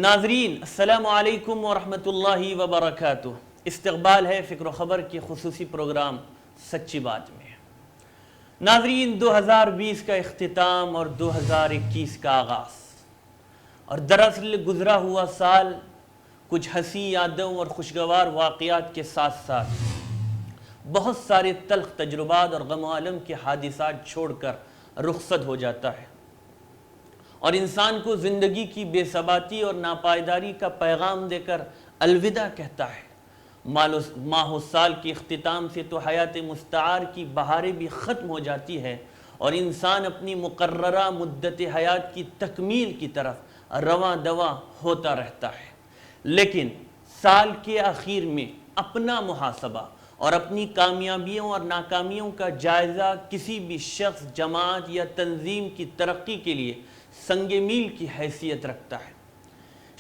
ناظرین السلام علیکم ورحمۃ اللہ وبرکاتہ۔ استقبال ہے فکر و خبر کے خصوصی پروگرام سچی بات میں۔ ناظرین 2020 کا اختتام اور 2021 کا آغاز، اور دراصل گزرا ہوا سال کچھ ہنسی یادوں اور خوشگوار واقعات کے ساتھ ساتھ بہت سارے تلخ تجربات اور غم و الم کے حادثات چھوڑ کر رخصت ہو جاتا ہے، اور انسان کو زندگی کی بے ثباتی اور ناپائیداری کا پیغام دے کر الوداع کہتا ہے۔ ماہ و سال کے اختتام سے تو حیات مستعار کی بہاریں بھی ختم ہو جاتی ہے، اور انسان اپنی مقررہ مدت حیات کی تکمیل کی طرف رواں دواں ہوتا رہتا ہے۔ لیکن سال کے آخر میں اپنا محاسبہ اور اپنی کامیابیوں اور ناکامیوں کا جائزہ کسی بھی شخص، جماعت یا تنظیم کی ترقی کے لیے سنگ میل کی حیثیت رکھتا ہے۔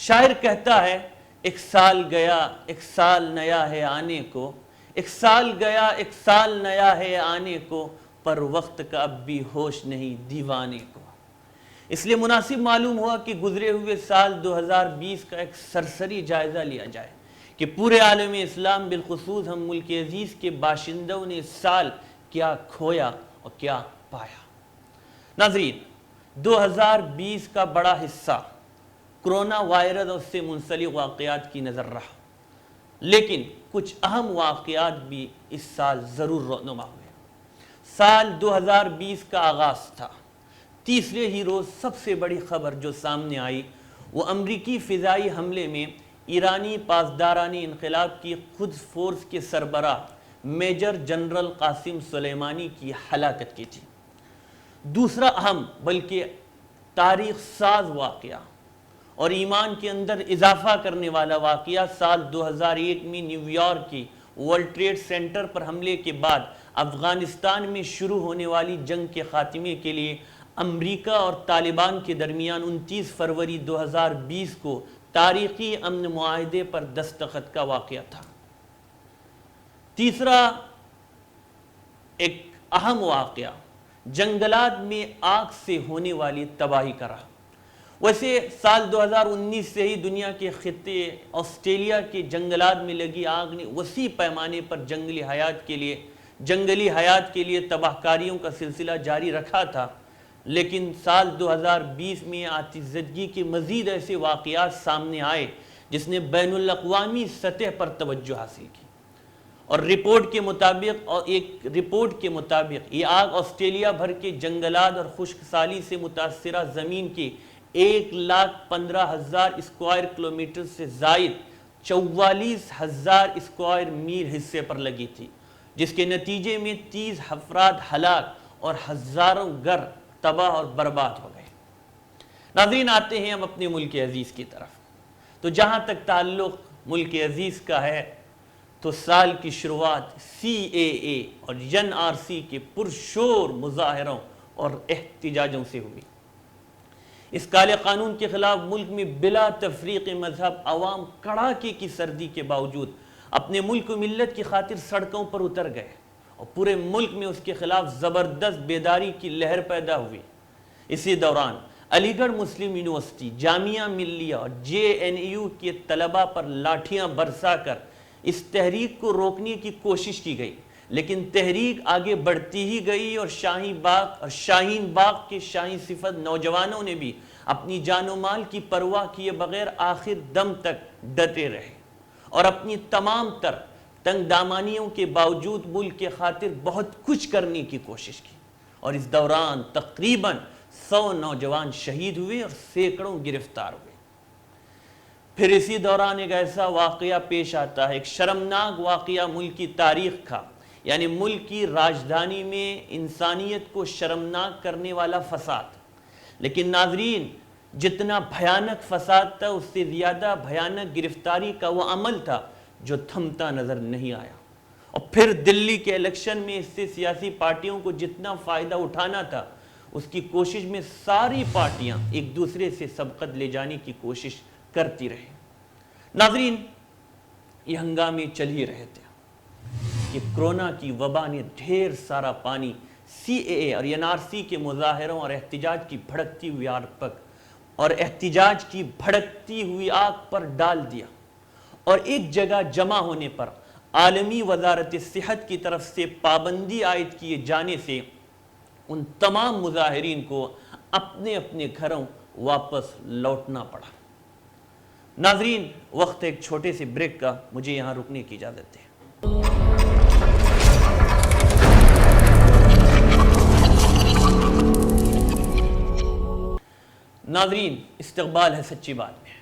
شاعر کہتا ہے، ایک سال گیا ایک سال نیا ہے آنے کو، ایک سال گیا ایک سال نیا ہے آنے کو، پر وقت کا اب بھی ہوش نہیں دیوانے کو۔ اس لیے مناسب معلوم ہوا کہ گزرے ہوئے سال 2020 کا ایک سرسری جائزہ لیا جائے کہ پورے عالم اسلام بالخصوص ہم ملک عزیز کے باشندوں نے اس سال کیا کھویا اور کیا پایا۔ ناظرین 2020 کا بڑا حصہ کرونا وائرس اور اس سے منسلک واقعات کی نظر رہا، لیکن کچھ اہم واقعات بھی اس سال ضرور رونما ہوئے۔ سال 2020 کا آغاز تھا، تیسرے ہی روز سب سے بڑی خبر جو سامنے آئی وہ امریکی فضائی حملے میں ایرانی پاسداران انقلاب کی قدس فورس کے سربراہ میجر جنرل قاسم سلیمانی کی ہلاکت کی تھی۔ دوسرا اہم بلکہ تاریخ ساز واقعہ اور ایمان کے اندر اضافہ کرنے والا واقعہ سال 2001 میں نیو یارک کی ورلڈ ٹریڈ سینٹر پر حملے کے بعد افغانستان میں شروع ہونے والی جنگ کے خاتمے کے لیے امریکہ اور طالبان کے درمیان 29 فروری 2020 کو تاریخی امن معاہدے پر دستخط کا واقعہ تھا۔ تیسرا ایک اہم واقعہ جنگلات میں آگ سے ہونے والی تباہی کا رہا۔ ویسے سال 2019 سے ہی دنیا کے خطے آسٹریلیا کے جنگلات میں لگی آگ نے وسیع پیمانے پر جنگلی حیات کے لیے تباہ کاریوں کا سلسلہ جاری رکھا تھا، لیکن سال 2020 میں آتش زدگی کے مزید ایسے واقعات سامنے آئے جس نے بین الاقوامی سطح پر توجہ حاصل کی، اور ایک رپورٹ کے مطابق یہ آگ آسٹریلیا بھر کے جنگلات اور خشک سالی سے متاثرہ زمین کے 1,15,000 اسکوائر کلومیٹر سے زائد 44,000 اسکوائر میل حصے پر لگی تھی، جس کے نتیجے میں 30 افراد ہلاک اور ہزاروں گھر تباہ اور برباد ہو گئے۔ ناظرین آتے ہیں ہم اپنے ملک عزیز کی طرف۔ تو جہاں تک تعلق ملک عزیز کا ہے تو سال کی شروعات CAA اور NRC کے پرشور مظاہروں اور احتجاجوں سے ہوئی۔ اس کالے قانون کے خلاف ملک میں بلا تفریق مذہب عوام کڑاکے کی سردی کے باوجود اپنے ملک و ملت کی خاطر سڑکوں پر اتر گئے، اور پورے ملک میں اس کے خلاف زبردست بیداری کی لہر پیدا ہوئی۔ اسی دوران علی گڑھ مسلم یونیورسٹی، جامعہ ملیہ اور JNU کے طلباء پر لاٹھیاں برسا کر اس تحریک کو روکنے کی کوشش کی گئی، لیکن تحریک آگے بڑھتی ہی گئی، اور شاہین باغ کے شاہین صفت نوجوانوں نے بھی اپنی جان و مال کی پرواہ کیے بغیر آخر دم تک ڈٹے رہے، اور اپنی تمام تر تنگ دامانیوں کے باوجود ملک کے خاطر بہت کچھ کرنے کی کوشش کی، اور اس دوران تقریباً 100 نوجوان شہید ہوئے اور سینکڑوں گرفتار ہوئے۔ پھر اسی دوران ایک ایسا واقعہ پیش آتا ہے، ایک شرمناک واقعہ ملک کی تاریخ کا، یعنی ملک کی راجدھانی میں انسانیت کو شرمناک کرنے والا فساد۔ لیکن ناظرین جتنا بھیانک فساد تھا اس سے زیادہ بھیانک گرفتاری کا وہ عمل تھا جو تھمتا نظر نہیں آیا۔ اور پھر دلی کے الیکشن میں اس سے سیاسی پارٹیوں کو جتنا فائدہ اٹھانا تھا اس کی کوشش میں ساری پارٹیاں ایک دوسرے سے سبقت لے جانے کی کوشش کرتی رہے۔ ناظرین یہ ہنگامے چل ہی رہے تھے کہ کرونا کی وبا نے ڈھیر سارا پانی CAA اور NRC کے مظاہروں اور احتجاج کی بھڑکتی ہوئی آگ پر اور احتجاج کی بھڑکتی ہوئی آگ پر ڈال دیا، اور ایک جگہ جمع ہونے پر عالمی وزارت صحت کی طرف سے پابندی عائد کیے جانے سے ان تمام مظاہرین کو اپنے اپنے گھروں واپس لوٹنا پڑا۔ ناظرین، وقت ایک چھوٹے سے بریک کا، مجھے یہاں رکنے کی اجازت ہے۔ ناظرین، استقبال ہے سچی بات میں۔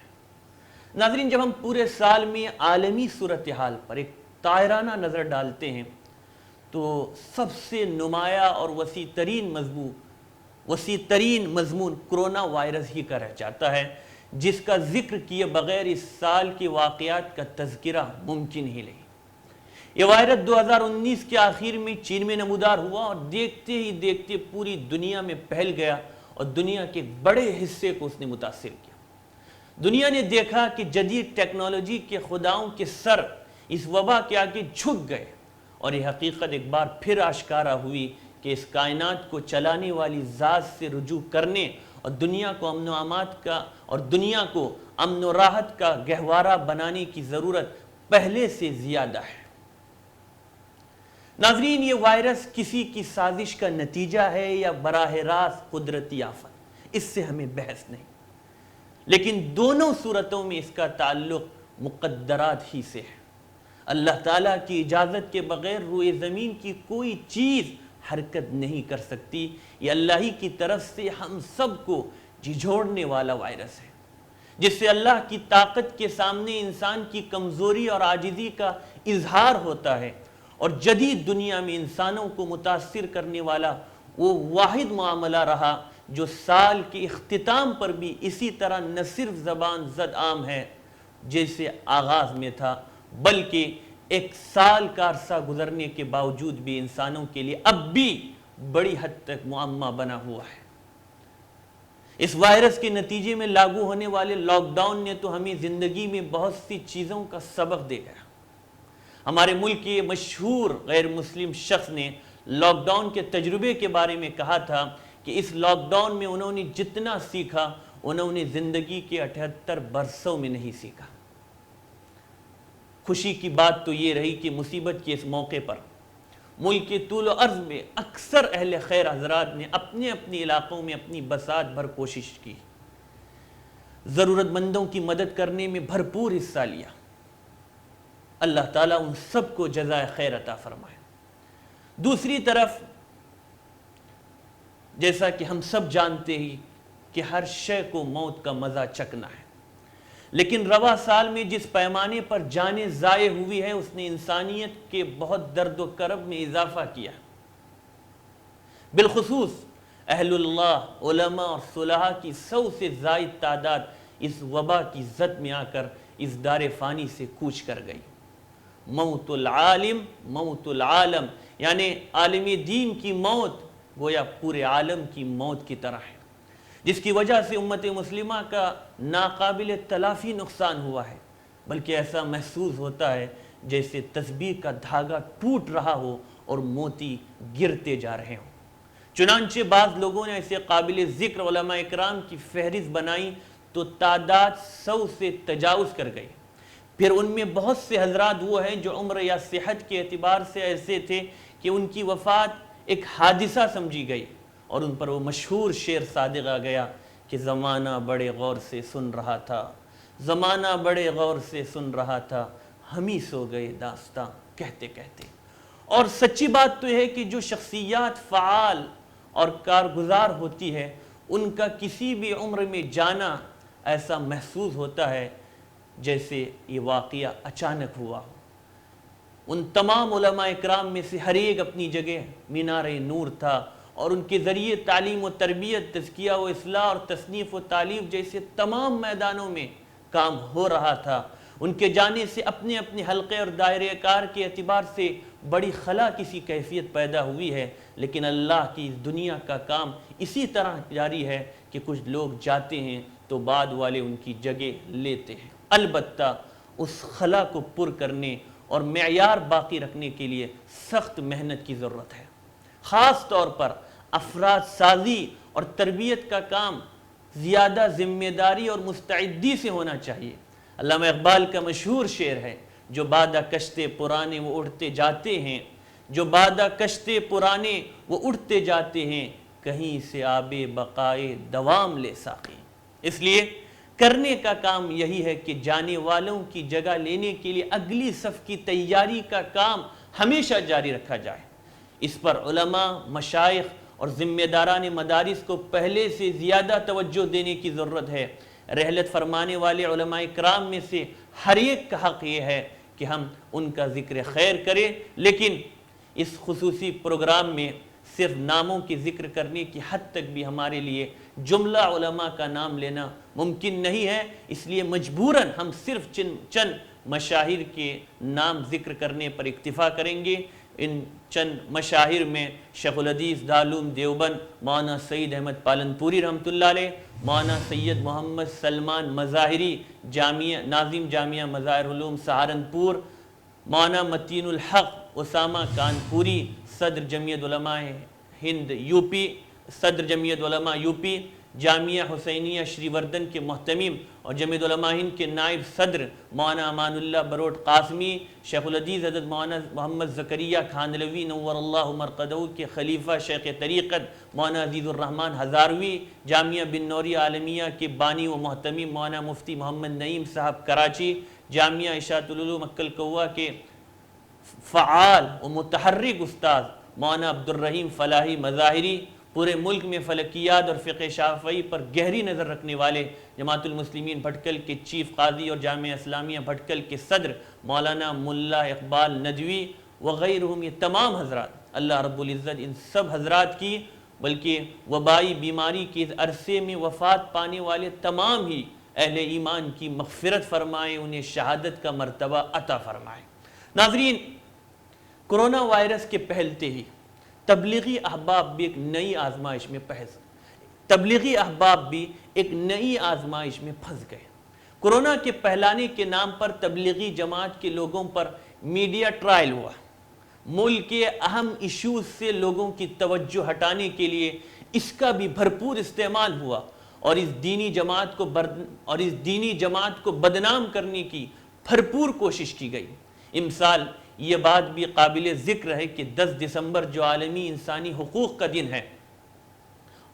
ناظرین، جب ہم پورے سال میں عالمی صورتحال پر ایک طائرانہ نظر ڈالتے ہیں تو سب سے نمایاں اور وسیع ترین مضمون کرونا وائرس ہی کا رہ جاتا ہے، جس کا ذکر کیے بغیر اس سال کے واقعات کا تذکرہ ممکن ہی نہیں۔ یہ وائرس 2019 کے آخر میں چین میں نمودار ہوا اور دیکھتے ہی دیکھتے پوری دنیا میں پھیل گیا اور دنیا کے بڑے حصے کو اس نے متاثر کیا۔ دنیا نے دیکھا کہ جدید ٹیکنالوجی کے خداؤں کے سر اس وبا کے آگے جھک گئے، اور یہ حقیقت ایک بار پھر آشکارا ہوئی کہ اس کائنات کو چلانے والی ذات سے رجوع کرنے اور دنیا کو امن و راحت کا گہوارہ بنانے کی ضرورت پہلے سے زیادہ ہے۔ ناظرین، یہ وائرس کسی کی سازش کا نتیجہ ہے یا براہ راست قدرتی آفت، اس سے ہمیں بحث نہیں، لیکن دونوں صورتوں میں اس کا تعلق مقدرات ہی سے ہے۔ اللہ تعالیٰ کی اجازت کے بغیر روئے زمین کی کوئی چیز حرکت نہیں کر سکتی۔ یہ اللہ ہی کی طرف سے ہم سب کو جھنجھوڑنے والا وائرس ہے، جس سے اللہ کی طاقت کے سامنے انسان کی کمزوری اور عاجزی کا اظہار ہوتا ہے، اور جدید دنیا میں انسانوں کو متاثر کرنے والا وہ واحد معاملہ رہا جو سال کے اختتام پر بھی اسی طرح نہ صرف زبان زد عام ہے جیسے آغاز میں تھا، بلکہ ایک سال کا عرصہ گزرنے کے باوجود بھی انسانوں کے لیے اب بھی بڑی حد تک معمہ بنا ہوا ہے۔ اس وائرس کے نتیجے میں لاگو ہونے والے لاک ڈاؤن نے تو ہمیں زندگی میں بہت سی چیزوں کا سبق دے گیا۔ ہمارے ملک کے مشہور غیر مسلم شخص نے لاک ڈاؤن کے تجربے کے بارے میں کہا تھا کہ اس لاک ڈاؤن میں انہوں نے جتنا سیکھا انہوں نے زندگی کے 78 برسوں میں نہیں سیکھا۔ خوشی کی بات تو یہ رہی کہ مصیبت کے اس موقع پر ملک کے طول و عرض میں اکثر اہل خیر حضرات نے اپنے اپنے علاقوں میں اپنی بساط بھر کوشش کی، ضرورت مندوں کی مدد کرنے میں بھرپور حصہ لیا۔ اللہ تعالیٰ ان سب کو جزائے خیر عطا فرمائے۔ دوسری طرف جیسا کہ ہم سب جانتے ہیں کہ ہر شے کو موت کا مزہ چکھنا ہے، لیکن رواں سال میں جس پیمانے پر جانیں ضائع ہوئی ہے اس نے انسانیت کے بہت درد و کرب میں اضافہ کیا۔ بالخصوص اہل اللہ، علماء اور صلحاء کی 100 سے زائد تعداد اس وبا کی زد میں آ کر اس دار فانی سے کوچ کر گئی۔ موت العالم موت العالم، یعنی عالم دین کی موت گویا پورے عالم کی موت کی طرح ہے، جس کی وجہ سے امت مسلمہ کا ناقابل تلافی نقصان ہوا ہے، بلکہ ایسا محسوس ہوتا ہے جیسے تسبیح کا دھاگا ٹوٹ رہا ہو اور موتی گرتے جا رہے ہوں۔ چنانچہ بعض لوگوں نے ایسے قابل ذکر علماء اکرام کی فہرست بنائی تو تعداد 100 سے تجاوز کر گئی۔ پھر ان میں بہت سے حضرات وہ ہیں جو عمر یا صحت کے اعتبار سے ایسے تھے کہ ان کی وفات ایک حادثہ سمجھی گئی، اور ان پر وہ مشہور شعر صادق آ گیا کہ زمانہ بڑے غور سے سن رہا تھا، زمانہ بڑے غور سے سن رہا تھا، ہم ہی سو گئے داستاں کہتے کہتے۔ اور سچی بات تو یہ ہے کہ جو شخصیات فعال اور کارگزار ہوتی ہے ان کا کسی بھی عمر میں جانا ایسا محسوس ہوتا ہے جیسے یہ واقعہ اچانک ہوا ہو۔ ان تمام علماء اکرام میں سے ہر ایک اپنی جگہ مینار نور تھا، اور ان کے ذریعے تعلیم و تربیت، تزکیہ و اصلاح اور تصنیف و تالیف جیسے تمام میدانوں میں کام ہو رہا تھا۔ ان کے جانے سے اپنے اپنے حلقے اور دائرہ کار کے اعتبار سے بڑی خلا کسی کیفیت پیدا ہوئی ہے، لیکن اللہ کی اس دنیا کا کام اسی طرح جاری ہے کہ کچھ لوگ جاتے ہیں تو بعد والے ان کی جگہ لیتے ہیں۔ البتہ اس خلا کو پر کرنے اور معیار باقی رکھنے کے لیے سخت محنت کی ضرورت ہے۔ خاص طور پر افراد سازی اور تربیت کا کام زیادہ ذمہ داری اور مستعدی سے ہونا چاہیے۔ علامہ اقبال کا مشہور شعر ہے، جو بادہ کشتے پرانے وہ اڑتے جاتے ہیں، جو بادہ کشتے پرانے وہ اڑتے جاتے ہیں، کہیں سے آب بقائے دوام لے ساقی۔ اس لیے کرنے کا کام یہی ہے کہ جانے والوں کی جگہ لینے کے لیے اگلی صف کی تیاری کا کام ہمیشہ جاری رکھا جائے۔ اس پر علماء، مشائخ اور ذمہ داران مدارس کو پہلے سے زیادہ توجہ دینے کی ضرورت ہے۔ رحلت فرمانے والے علماء کرام میں سے ہر ایک کا حق یہ ہے کہ ہم ان کا ذکر خیر کریں، لیکن اس خصوصی پروگرام میں صرف ناموں کی ذکر کرنے کی حد تک بھی ہمارے لیے جملہ علماء کا نام لینا ممکن نہیں ہے۔ اس لیے مجبوراً ہم صرف چند مشاہیر کے نام ذکر کرنے پر اکتفا کریں گے۔ ان چند مشاہیر میں شیخ الحدیث دارالعلوم دیوبند مولانا سعید احمد پالنپوری رحمۃ اللہ علیہ، مولانا سید محمد سلمان مظاہری ناظم جامعہ مظاہر علوم سہارنپور، مولانا متین الحق اسامہ کانپوری، صدر جمعیت علماء ہند یوپی، صدر جمعیت علماء یوپی، جامعہ حسینیہ شری وردھن کے محتمم اور جمعیت علماء ہند کے نائب صدر مولانا امان اللہ بروٹ قاسمی، شیخ الحدیث حضرت مولانا محمد زکریا کھاندلوی نور اللہ مرقدہ کے خلیفہ شیخ طریقت مولانا عزیز الرحمن ہزاروی، جامعہ بن نوری عالمیہ کے بانی و محتمم مولانا مفتی محمد نعیم صاحب کراچی، جامعہ اشاعت العلوم عقل کوہ کے فعال و متحرک استاذ مولانا عبد الرحیم فلاحی مظاہری، پورے ملک میں فلکیات اور فقہ شافعی پر گہری نظر رکھنے والے جماعت المسلمین بھٹکل کے چیف قاضی اور جامعہ اسلامیہ بھٹکل کے صدر مولانا ملا اقبال ندوی وغیرہم، یہ تمام حضرات، اللہ رب العزت ان سب حضرات کی، بلکہ وبائی بیماری کے اس عرصے میں وفات پانے والے تمام ہی اہل ایمان کی مغفرت فرمائے، انہیں شہادت کا مرتبہ عطا فرمائے۔ ناظرین، کرونا وائرس کے پھیلتے ہی تبلیغی احباب بھی ایک نئی آزمائش میں پھنس گئے۔ کرونا کے پھیلانے کے نام پر تبلیغی جماعت کے لوگوں پر میڈیا ٹرائل ہوا۔ ملک کے اہم ایشوز سے لوگوں کی توجہ ہٹانے کے لیے اس کا بھی بھرپور استعمال ہوا، اور اس دینی جماعت کو بدنام کرنے کی بھرپور کوشش کی گئی۔ امثال یہ بات بھی قابل ذکر ہے کہ 10 دسمبر جو عالمی انسانی حقوق کا دن ہے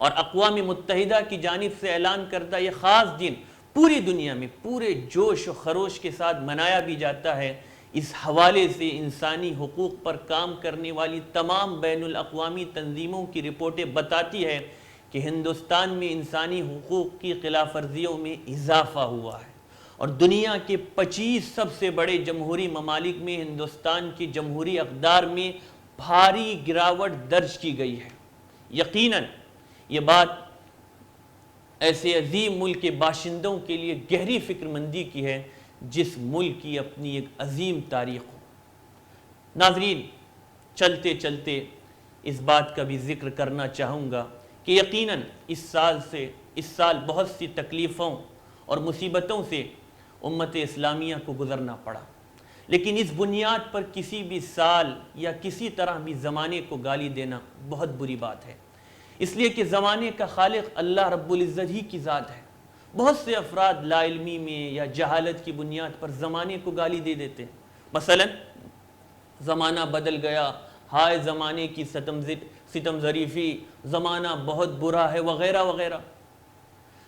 اور اقوام متحدہ کی جانب سے اعلان کردہ یہ خاص دن پوری دنیا میں پورے جوش و خروش کے ساتھ منایا بھی جاتا ہے، اس حوالے سے انسانی حقوق پر کام کرنے والی تمام بین الاقوامی تنظیموں کی رپورٹیں بتاتی ہے کہ ہندوستان میں انسانی حقوق کی خلاف ورزیوں میں اضافہ ہوا ہے، اور دنیا کے 25 سب سے بڑے جمہوری ممالک میں ہندوستان کی جمہوری اقدار میں بھاری گراوٹ درج کی گئی ہے۔ یقیناً یہ بات ایسے عظیم ملک کے باشندوں کے لیے گہری فکر مندی کی ہے جس ملک کی اپنی ایک عظیم تاریخ ہو۔ ناظرین، چلتے چلتے اس بات کا بھی ذکر کرنا چاہوں گا کہ یقیناً اس سال بہت سی تکلیفوں اور مصیبتوں سے امت اسلامیہ کو گزرنا پڑا، لیکن اس بنیاد پر کسی بھی سال یا کسی طرح بھی زمانے کو گالی دینا بہت بری بات ہے، اس لیے کہ زمانے کا خالق اللہ رب العزت ہی کی ذات ہے۔ بہت سے افراد لا علمی میں یا جہالت کی بنیاد پر زمانے کو گالی دے دیتے ہیں، مثلا زمانہ بدل گیا، ہائے زمانے کی ستم ظریفی، زمانہ بہت برا ہے وغیرہ وغیرہ۔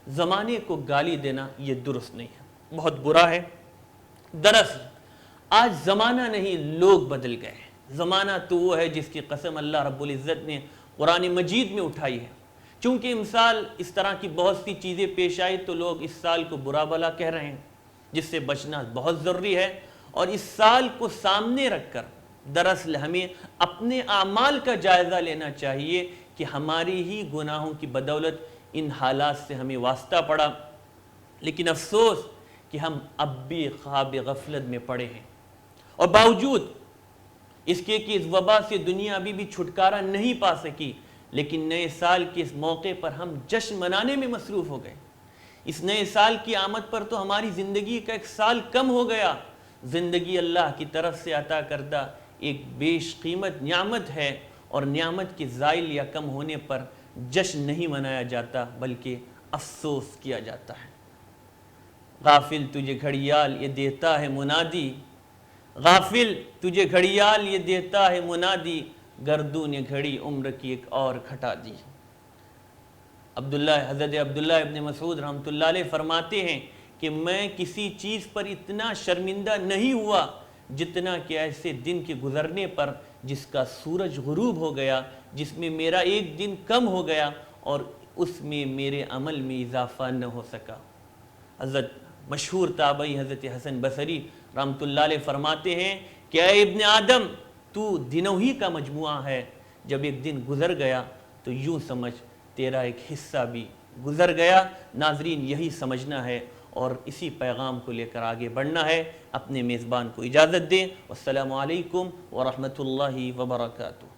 زمانے کو گالی دینا یہ درست نہیں ہے، بہت برا ہے۔ دراصل آج زمانہ نہیں، لوگ بدل گئے ہیں۔ زمانہ تو وہ ہے جس کی قسم اللہ رب العزت نے قرآن مجید میں اٹھائی ہے۔ چونکہ امثال اس طرح کی بہت سی چیزیں پیش آئی تو لوگ اس سال کو برا بھلا کہہ رہے ہیں، جس سے بچنا بہت ضروری ہے، اور اس سال کو سامنے رکھ کر دراصل ہمیں اپنے اعمال کا جائزہ لینا چاہیے کہ ہماری ہی گناہوں کی بدولت ان حالات سے ہمیں واسطہ پڑا، لیکن افسوس کہ ہم اب بھی خواب غفلت میں پڑے ہیں، اور باوجود اس کے کہ اس وبا سے دنیا ابھی بھی چھٹکارا نہیں پا سکی، لیکن نئے سال کے اس موقع پر ہم جشن منانے میں مصروف ہو گئے۔ اس نئے سال کی آمد پر تو ہماری زندگی کا ایک سال کم ہو گیا۔ زندگی اللہ کی طرف سے عطا کردہ ایک بیش قیمت نعمت ہے، اور نعمت کے زائل یا کم ہونے پر جشن نہیں منایا جاتا بلکہ افسوس کیا جاتا ہے۔ غافل تجھے گھڑیال یہ دیتا ہے منادی، غافل تجھے گھڑیال یہ دیتا ہے منادی، گردوں نے گھڑی عمر کی ایک اور گھٹا دی۔ حضرت عبداللہ ابن مسعود رحمۃ اللہ علیہ فرماتے ہیں کہ میں کسی چیز پر اتنا شرمندہ نہیں ہوا جتنا کہ ایسے دن کے گزرنے پر جس کا سورج غروب ہو گیا، جس میں میرا ایک دن کم ہو گیا اور اس میں میرے عمل میں اضافہ نہ ہو سکا۔ حضرت مشہور تابعی حضرت حسن بصری رحمۃ اللہ علیہ فرماتے ہیں کہ اے ابن آدم، تو دنوں ہی کا مجموعہ ہے، جب ایک دن گزر گیا تو یوں سمجھ تیرا ایک حصہ بھی گزر گیا۔ ناظرین، یہی سمجھنا ہے اور اسی پیغام کو لے کر آگے بڑھنا ہے۔ اپنے میزبان کو اجازت دیں۔ والسلام علیکم ورحمۃ اللہ وبرکاتہ۔